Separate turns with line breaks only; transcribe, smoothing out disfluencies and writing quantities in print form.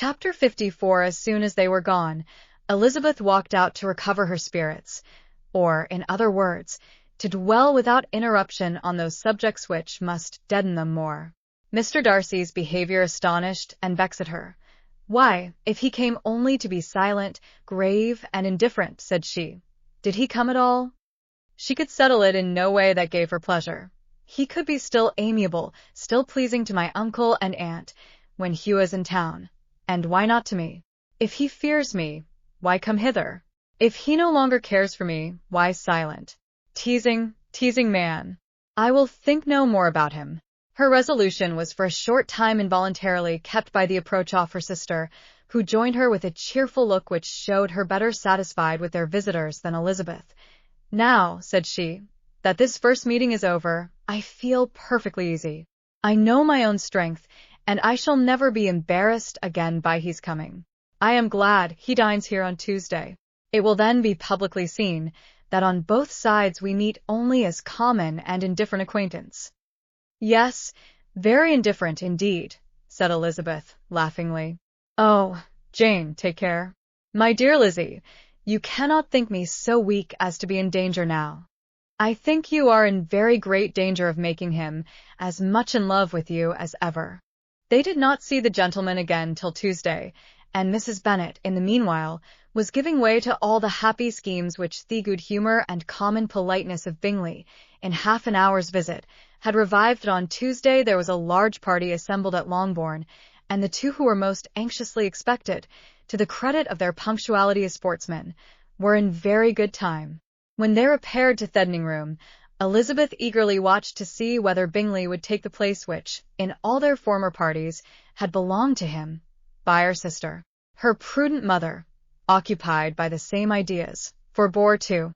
Chapter 54. As soon as they were gone, Elizabeth walked out to recover her spirits, or, in other words, to dwell without interruption on those subjects which must deaden them more. Mr. Darcy's behavior astonished and vexed her. "Why, if he came only to be silent, grave, and indifferent," said she, "did he come at all? She could settle it in no way that gave her pleasure. He could be still amiable, still pleasing to my uncle and aunt, when he was in town, and why not to me? If he fears me, why come hither? If he no longer cares for me, why silent? Teasing man. I will think no more about him." Her resolution was for a short time involuntarily kept by the approach of her sister, who joined her with a cheerful look which showed her better satisfied with their visitors than Elizabeth. "Now," said she, "that this first meeting is over, I feel perfectly easy. I know my own strength, and I shall never be embarrassed again by his coming. I am glad he dines here on Tuesday. It will then be publicly seen that on both sides we meet only as common and indifferent acquaintance." "Yes, very indifferent indeed," said Elizabeth, laughingly. "Oh, Jane, take care. My dear Lizzie, you cannot think me so weak as to be in danger now. I think you are in very great danger of making him as much in love with you as ever." They did not see the gentleman again till Tuesday, and Mrs. Bennet, in the meanwhile, was giving way to all the happy schemes which the good humour and common politeness of Bingley, in half an hour's visit, had revived. On Tuesday there was a large party assembled at Longbourn, and the two who were most anxiously expected, to the credit of their punctuality as sportsmen, were in very good time. When they repaired to Thedning Room, Elizabeth eagerly watched to see whether Bingley would take the place which, in all their former parties, had belonged to him, by her sister. Her prudent mother, occupied by the same ideas, forbore to